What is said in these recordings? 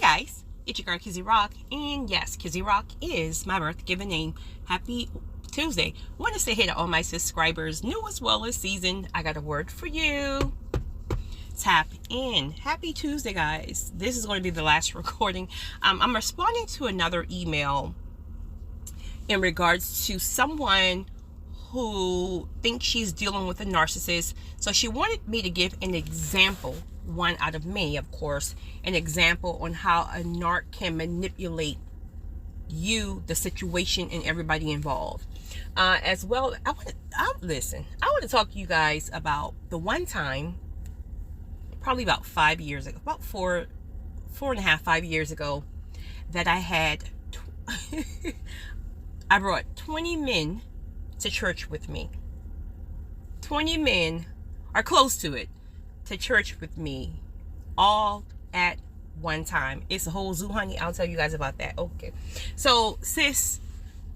guys, it's your girl Kizzy Rock, and yes, Kizzy Rock is my birth given name. Happy Tuesday. Want to say hey to all my subscribers, new as well as seasoned. I got a word for you. Tap in. Happy Tuesday, guys. This is going to be the last recording. I'm responding to another email in regards to someone who thinks she's dealing with a narcissist. So she wanted me to give an example, one out of many, of course, an example on how a narc can manipulate you, the situation, and everybody involved. As well, I want to talk to you guys about the one time, probably about 5 years ago, about 4.5 years ago, that I had, I brought 20 men to church with me. 20 men, are close to it, to church with me, all at one time. It's a whole zoo, honey. I'll tell you guys about that. Okay. So, sis,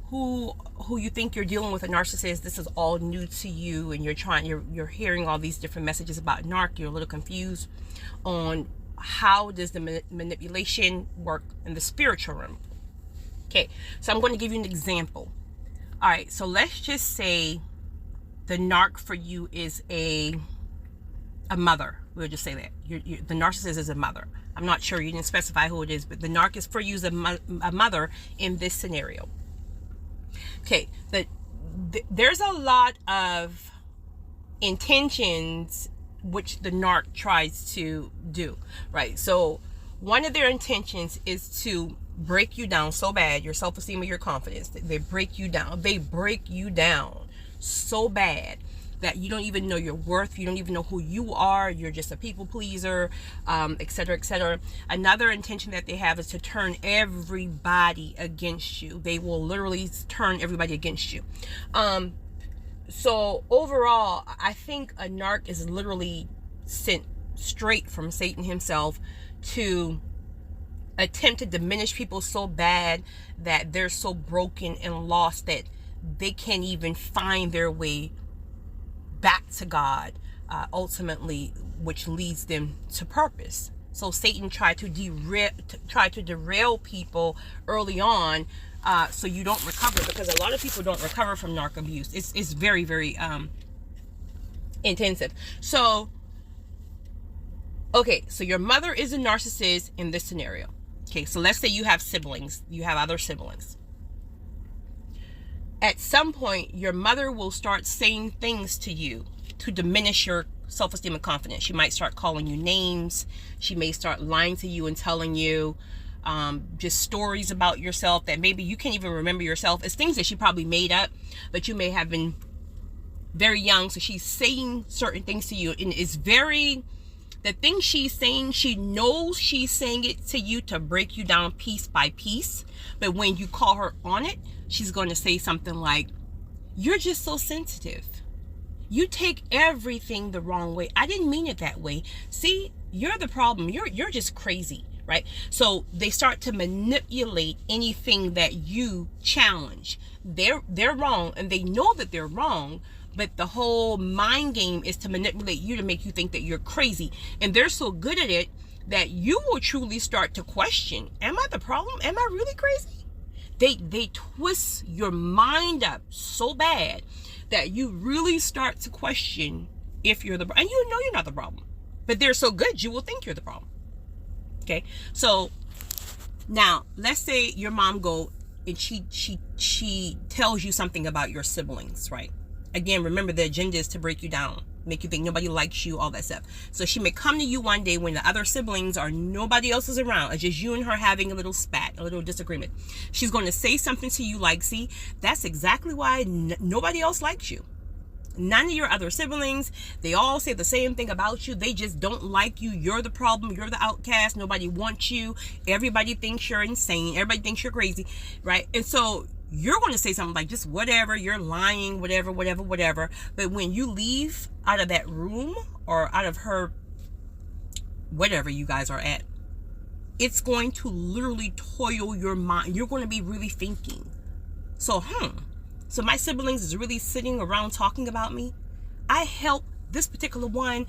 who you think you're dealing with a narcissist, this is all new to you, and you're hearing all these different messages about narc. You're a little confused on how does the manipulation work in the spiritual realm. Okay, so I'm going to give you an example. All right, so let's just say the narc for you is a mother. We'll just say that the narcissist is a mother. I'm not sure, you didn't specify who it is, but the narc is for you is a mother in this scenario. Okay, there's a lot of intentions which the narc tries to do, right? So one of their intentions is to break you down so bad, your self-esteem or your confidence. They break you down. They break you down so bad that you don't even know your worth. You don't even know who you are. You're just a people pleaser, etc., etc. Another intention that they have is to turn everybody against you. They will literally turn everybody against you. So overall, I think a narc is literally sent straight from Satan himself to attempt to diminish people so bad that they're so broken and lost that they can't even find their way back to God, ultimately, which leads them to purpose. So Satan tried to derail people early on, so you don't recover, because a lot of people don't recover from narc abuse. It's very, very intensive. So, okay, so your mother is a narcissist in this scenario. Okay, so let's say you have siblings. You have other siblings. At some point, your mother will start saying things to you to diminish your self-esteem and confidence. She might start calling you names. She may start lying to you and telling you just stories about yourself that maybe you can't even remember yourself. It's things that she probably made up, but you may have been very young. So she's saying certain things to you, and it's the thing she's saying, she knows she's saying it to you to break you down piece by piece. But when you call her on it, she's going to say something like, you're just so sensitive. You take everything the wrong way. I didn't mean it that way. See, you're the problem. You're just crazy, right? So they start to manipulate anything that you challenge. They're wrong, and they know that they're wrong. But the whole mind game is to manipulate you to make you think that you're crazy. And they're so good at it that you will truly start to question, am I the problem? Am I really crazy? They twist your mind up so bad that you really start to question if you're the problem. And you know you're not the problem. But they're so good, you will think you're the problem. Okay? So now, let's say your mom go and she tells you something about your siblings, right? Again, remember, the agenda is to break you down, make you think nobody likes you, all that stuff. So she may come to you one day when the other siblings are, nobody else is around. It's just you and her having a little spat, a little disagreement. She's going to say something to you like, see, that's exactly why nobody else likes you. None of your other siblings, they all say the same thing about you. They just don't like you. You're the problem. You're the outcast. Nobody wants you. Everybody thinks you're insane. Everybody thinks you're crazy, right? And so you're going to say something like, just whatever, you're lying, whatever. But when you leave out of that room or out of her, whatever you guys are at, it's going to literally toil your mind. You're going to be really thinking. So my siblings is really sitting around talking about me. I help this particular one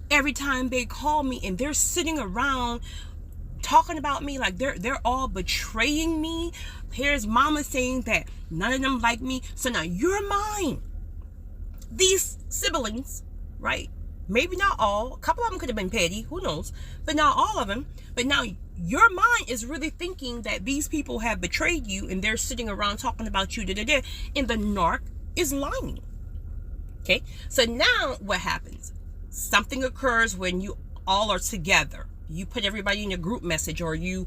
every time they call me, and they're sitting around talking about me, like they're all betraying me. Here's mama saying that none of them like me, so now you're mine. These siblings, right? Maybe not all. A couple of them could have been petty, who knows? But not all of them. But now your mind is really thinking that these people have betrayed you, and they're sitting around talking about you, and the narc is lying. Okay, so now what happens? Something occurs when you all are together. You put everybody in a group message, or you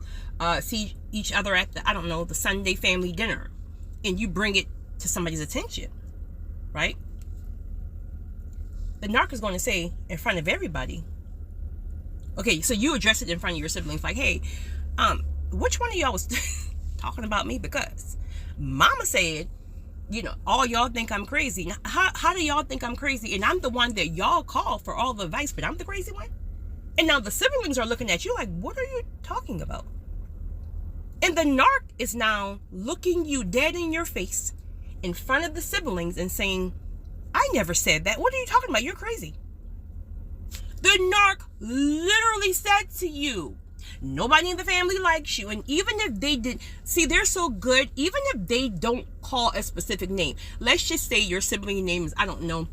see each other at the, I don't know, the Sunday family dinner, and you bring it to somebody's attention, right? The narc is going to say in front of everybody, okay, so you address it in front of your siblings, like, hey, which one of y'all was talking about me? Because mama said, you know, all y'all think I'm crazy. Now, how do y'all think I'm crazy? And I'm the one that y'all call for all the advice, but I'm the crazy one? And now the siblings are looking at you like, what are you talking about? And the narc is now looking you dead in your face in front of the siblings and saying, I never said that. What are you talking about? You're crazy. The narc literally said to you, nobody in the family likes you. And even if they did, see, they're so good, even if they don't call a specific name, let's just say your sibling name is, I don't know,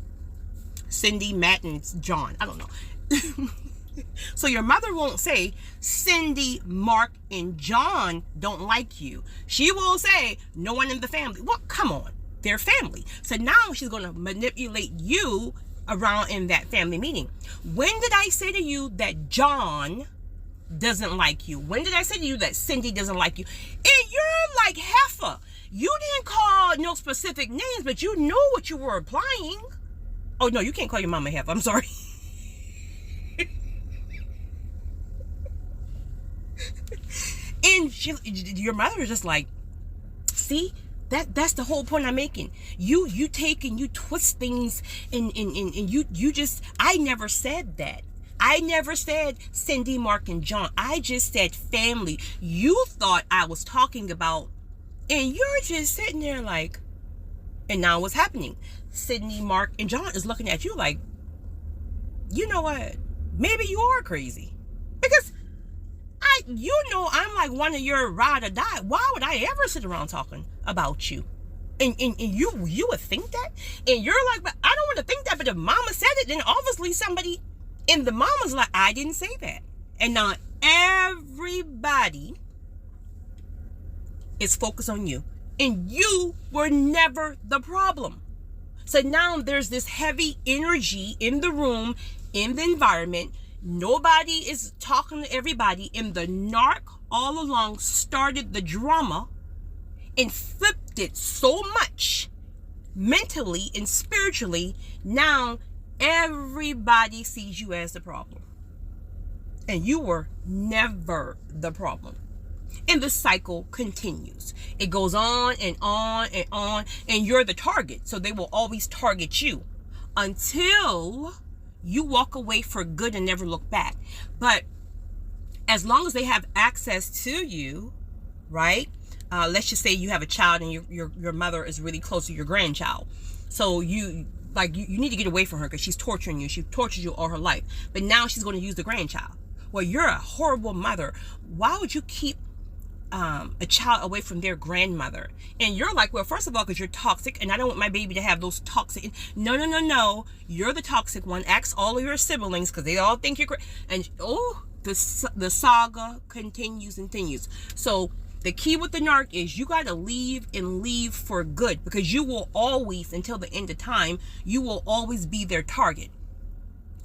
Cindy, Matt, and John. I don't know. So your mother won't say, Cindy, Mark, and John don't like you. She will say, no one in the family. Well, come on. They're family. So now she's going to manipulate you around in that family meeting. When did I say to you that John doesn't like you? When did I say to you that Cindy doesn't like you? And you're like heifer. You didn't call no specific names, but you knew what you were applying. Oh, no, you can't call your mama heifer. I'm sorry. And your mother is just like, see, that's the whole point I'm making. You take and you twist things and you just, I never said that. I never said Cindy, Mark, and John. I just said family. You thought I was talking about, and you're just sitting there like, and now what's happening? Cindy, Mark, and John is looking at you like, you know what? Maybe you are crazy. Because I'm like one of your ride or die. Why would I ever sit around talking about you? And you would think that? And you're like, but I don't want to think that, but if mama said it, then obviously somebody, and the mama's like, I didn't say that. And now everybody is focused on you. And you were never the problem. So now there's this heavy energy in the room, in the environment. Nobody is talking to everybody, and the narc all along started the drama and flipped it so much mentally and spiritually. Now everybody sees you as the problem, and you were never the problem. And the cycle continues. It goes on and on and on, and you're the target, so they will always target you until you walk away for good and never look back. But as long as they have access to you, right? Let's just say you have a child and your mother is really close to your grandchild. So you need to get away from her because she's torturing you. She tortured you all her life. But now she's going to use the grandchild. Well, you're a horrible mother. Why would you keep a child away from their grandmother? And you're like, well, first of all, because you're toxic, and I don't want my baby to have those toxic. No. You're the toxic one. Ask all of your siblings because they all think you're great. And the saga continues. So the key with the narc is you got to leave and leave for good, because you will always, until the end of time, you will always be their target.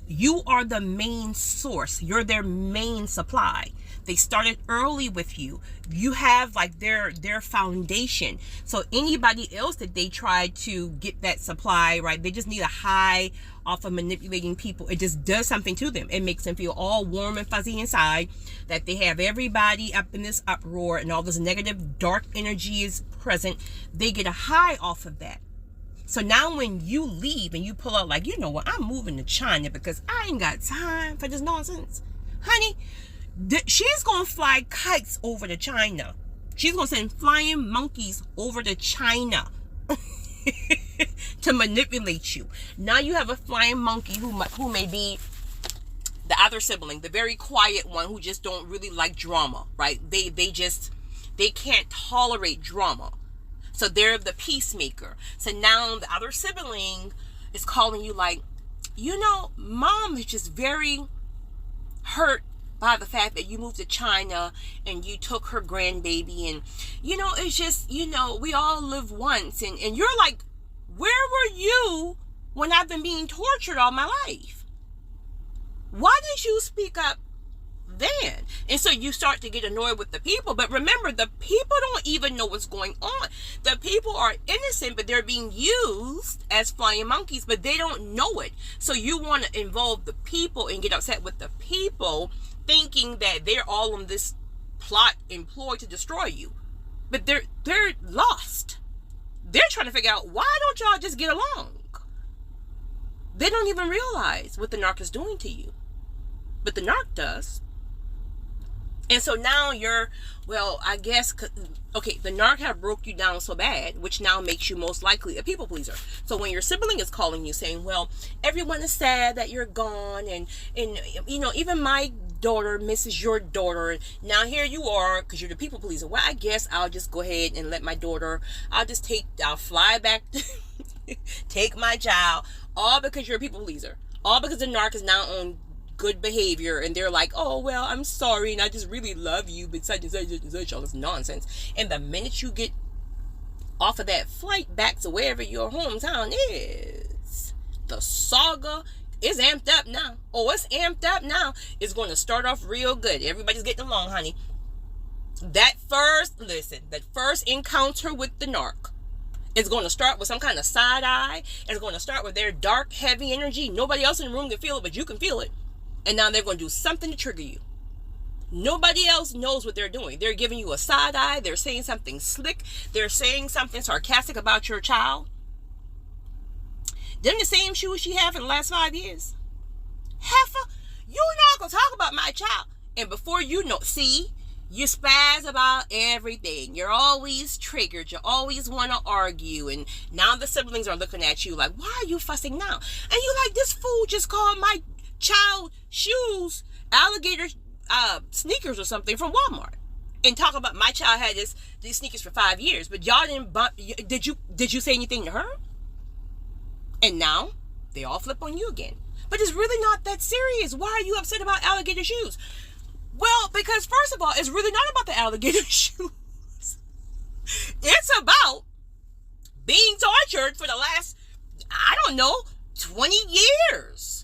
You are the main source. You're their main supply. They started early with you. You have like their foundation. So anybody else that they try to get that supply, right? They just need a high off of manipulating people. It just does something to them. It makes them feel all warm and fuzzy inside, that they have everybody up in this uproar and all this negative dark energy is present. They get a high off of that. So now when you leave and you pull out like, you know what, I'm moving to China because I ain't got time for this nonsense. Honey, she's going to fly kites over to China. She's going to send flying monkeys over to China to manipulate you. Now you have a flying monkey who may be The other sibling, the very quiet one who just don't really like drama, right? They can't tolerate drama. So they're the peacemaker. So now the other sibling is calling you like, mom is just very hurt by the fact that you moved to China and you took her grandbaby, and it's just, we all live once, and you're like, where were you when I've been being tortured all my life? Why did you speak up then? And so you start to get annoyed with the people. But remember, the people don't even know what's going on. The people are innocent, but they're being used as flying monkeys, but they don't know it. So you want to involve the people and get upset with the people, thinking that they're all on this plot employed to destroy you. But they're lost. They're trying to figure out, why don't y'all just get along? They don't even realize what the narc is doing to you. But the narc does. And so now the narc have broke you down so bad, which now makes you most likely a people pleaser. So when your sibling is calling you saying, well, everyone is sad that you're gone, and even my daughter misses your daughter, and now here you are because you're the people pleaser. Well, I guess I'll just go ahead and let my daughter, I'll fly back, take my child, all because you're a people pleaser. All because the narc is now on good behavior, and they're like, oh, well, I'm sorry, and I just really love you, but such and such and such, all this nonsense. And the minute you get off of that flight back to wherever your hometown is, the saga is amped up now. Oh, it's amped up now. It's going to start off real good. Everybody's getting along, honey. That first encounter with the narc is going to start with some kind of side eye. It's going to start with their dark, heavy energy. Nobody else in the room can feel it, but you can feel it. And now they're going to do something to trigger you. Nobody else knows what they're doing. They're giving you a side eye. They're saying something slick. They're saying something sarcastic about your child. Them the same shoes she had for the last 5 years. Heifer, you're not going to talk about my child. And before you know, you spaz about everything. You're always triggered. You always want to argue. And now the siblings are looking at you like, why are you fussing now? And you're like, this fool just called my child shoes alligator sneakers or something from Walmart, and talk about my child had these sneakers for 5 years, but y'all didn't bump. Did you say anything to her? And now they all flip on you again. But it's really not that serious. Why are you upset about alligator shoes? Well, because first of all, it's really not about the alligator shoes. It's about being tortured for the last, 20 years.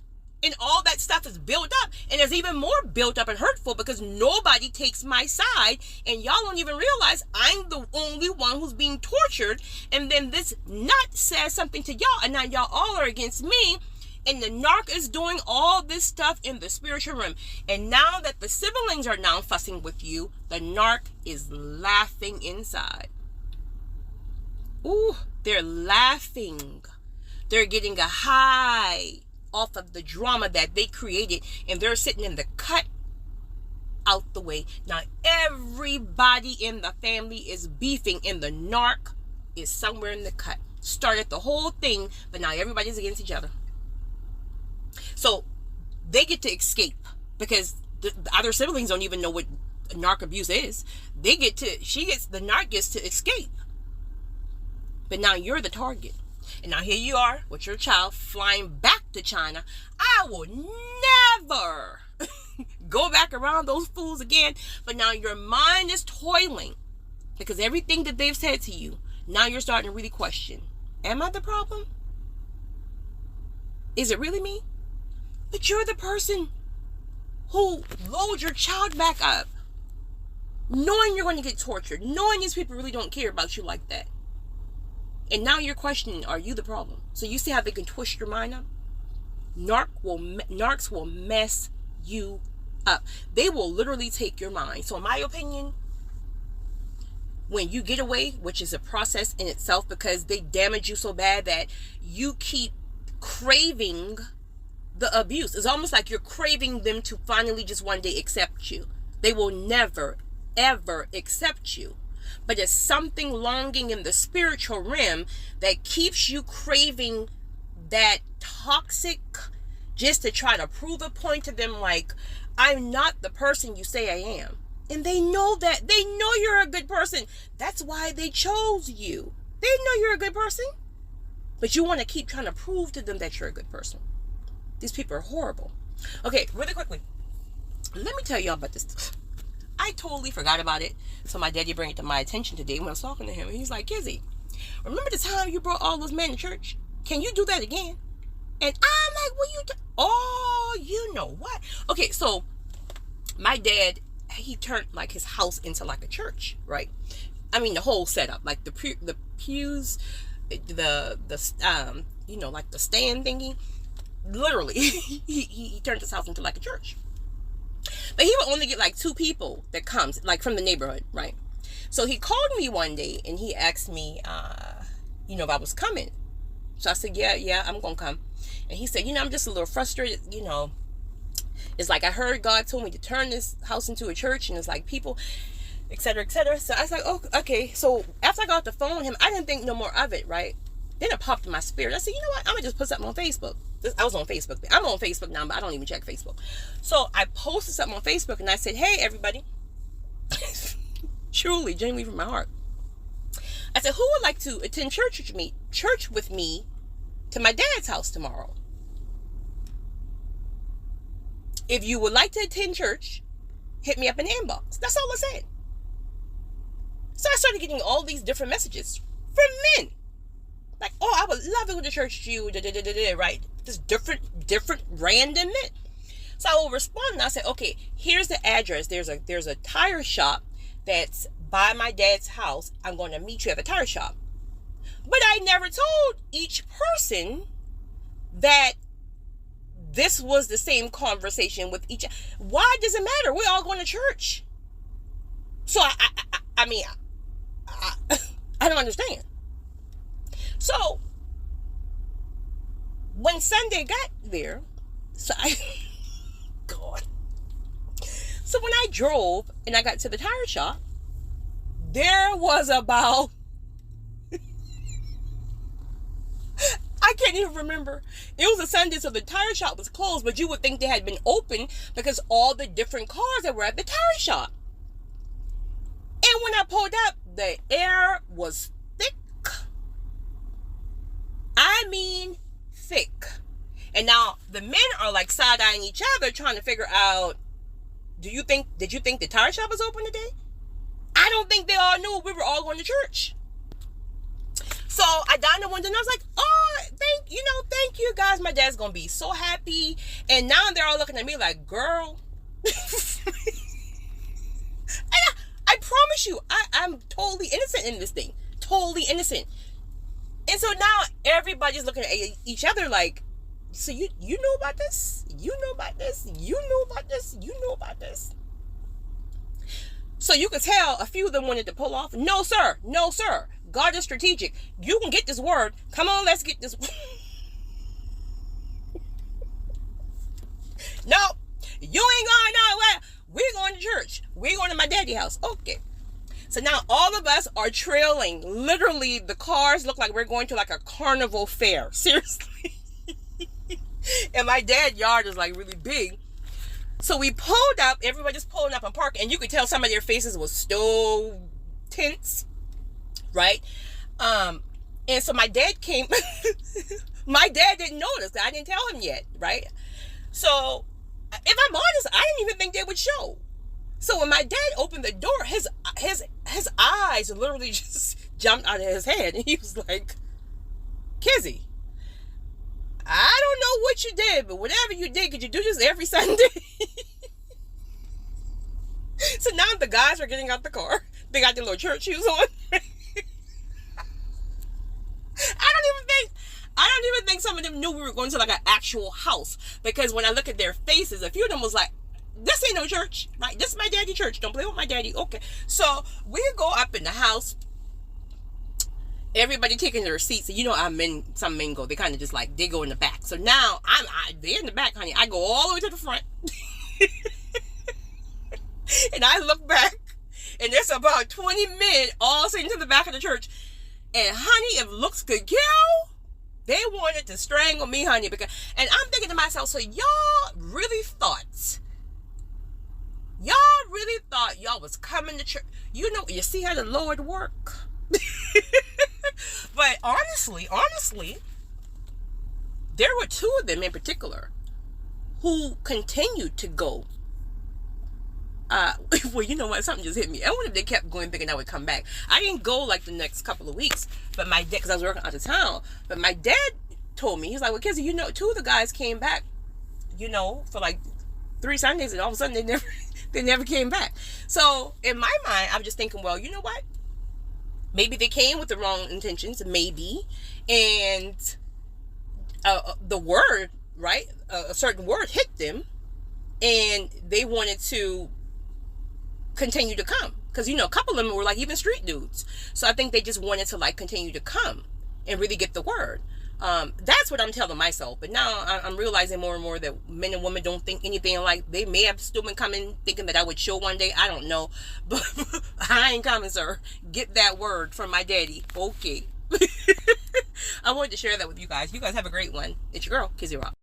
And all that stuff is built up, and it's even more built up and hurtful because nobody takes my side, and y'all don't even realize I'm the only one who's being tortured. And then this nut says something to y'all, and now y'all all are against me, and the narc is doing all this stuff in the spiritual realm. And now that the siblings are now fussing with you, the narc is laughing inside. Ooh, they're laughing. They're getting a high off of the drama that they created, and they're sitting in the cut out the way. Now everybody in the family is beefing, and the narc is somewhere in the cut. Started the whole thing, but now everybody's against each other. So they get to escape because the other siblings don't even know what narc abuse is. The narc gets to escape. But now you're the target. And now here you are with your child flying back to China. I will never go back around those fools again. But now your mind is toiling because everything that they've said to you, now you're starting to really question, am I the problem? Is it really me? But you're the person who loads your child back up, knowing you're going to get tortured, knowing these people really don't care about you like that. And now you're questioning, are you the problem? So you see how they can twist your mind up? Narcs will mess you up. They will literally take your mind. So in my opinion, when you get away, which is a process in itself because they damage you so bad that you keep craving the abuse. It's almost like you're craving them to finally just one day accept you. They will never, ever accept you. But it's something longing in the spiritual realm that keeps you craving that toxic, just to try to prove a point to them, like, I'm not the person you say I am. And they know that. They know you're a good person. That's why they chose you. They know you're a good person. But you want to keep trying to prove to them that you're a good person. These people are horrible. Okay, really quickly. Let me tell y'all about this. I totally forgot about it. So my daddy brought it to my attention today when I was talking to him. And he's like, Kizzy, remember the time you brought all those men to church? Can you do that again? And I'm like, what you do? Oh, you know what? Okay, so my dad, he turned like his house into like a church, right? I mean, the whole setup, like the pews, the you know, like the stand thingy. Literally, he turned his house into like a church. But he would only get like 2 people that comes, like from the neighborhood, right? So he called me one day and he asked me, you know, if I was coming. So I said, yeah, I'm gonna come. And he said, you know, I'm just a little frustrated, you know. It's like I heard God told me to turn this house into a church, and it's like people, etc., etc. So I was like, oh, okay. So after I got off the phone with him, I didn't think no more of it, right? Then it popped in my spirit. I said, you know what? I'm gonna just put something on Facebook. I was on Facebook. I'm on Facebook now, but I don't even check Facebook. So I posted something on Facebook, and I said, hey, everybody. Truly, genuinely from my heart. I said, who would like to attend church with me to my dad's house tomorrow? If you would like to attend church, hit me up in the inbox. That's all I said. So I started getting all these different messages from men. Like, oh, I would love to go to church with you, right? Just different random men. So I will respond and I say, okay, here's the address. There's a tire shop that's by my dad's house. I'm going to meet you at the tire shop. But I never told each person that this was the same conversation with each. Why does it matter? We're all going to church. So I mean, I don't understand. So when Sunday got there, God. So when I drove and I got to the tire shop, there was about, I can't even remember. It was a Sunday, so the tire shop was closed, but you would think they had been open because all the different cars that were at the tire shop. And when I pulled up, the air was thick. I mean, thick. And now the men are like side-eyeing each other, trying to figure out, did you think the tire shop was open today? I don't think they all knew we were all going to church. So I got in the window and I was like, oh, thank you guys. My dad's going to be so happy. And now they're all looking at me like, girl. I promise you, I'm totally innocent in this thing. Totally innocent. And so now everybody's looking at each other like, so you know about this? You know about this? You know about this? You know about this? So you could tell a few of them wanted to pull off. No, sir. No, sir. God is strategic. You can get this word. Come on, let's get this. No, you ain't going nowhere. We're going to church. We're going to my daddy's house. Okay. So now all of us are trailing. Literally, the cars look like we're going to like a carnival fair. Seriously. And my dad's yard is like really big. So we pulled up. Everybody just pulling up and parking. And you could tell some of their faces was so tense. Right? And so my dad came. My dad didn't notice. I didn't tell him yet. Right? So if I'm honest, I didn't even think they would show. So when my dad opened the door, his eyes literally just jumped out of his head. And he was like, Kizzy, I don't know what you did, but whatever you did, could you do this every Sunday? So now the guys are getting out the car. They got their little church shoes on. I don't even think some of them knew we were going to like an actual house. Because when I look at their faces, a few of them was like, this ain't no church, right? This is my daddy church. Don't play with my daddy. Okay. So we go up in the house. Everybody taking their seats. And you know how some men go. They kind of just like, they go in the back. So now they're in the back, honey. I go all the way to the front. And I look back. And there's about 20 men all sitting to the back of the church. And honey, if looks could kill, They wanted to strangle me, honey. And I'm thinking to myself, so y'all really thought y'all was coming to church. You know, you see how the Lord work. But honestly, there were two of them in particular who continued to go. Well, you know what? Something just hit me. I wonder if they kept going thinking I would come back. I didn't go like the next couple of weeks, but my dad, because I was working out of town, but my dad told me, he's like, well, Kizzy, you know, two of the guys came back, you know, for like 3 Sundays, and all of a sudden they never came back. So in my mind, I'm just thinking, well, you know what? Maybe they came with the wrong intentions, maybe, and the word, right? A certain word hit them, and they wanted to continue to come, because, you know, a couple of them were like even street dudes. So I think they just wanted to like continue to come and really get the word. That's what I'm telling myself. But now I'm realizing more and more that men and women don't think anything alike. They may have still been coming thinking that I would show one day. I don't know, but I ain't coming, sir. Get that word from my daddy. Okay. I wanted to share that with you guys. You guys have a great one. It's your girl, Kizzy Rock.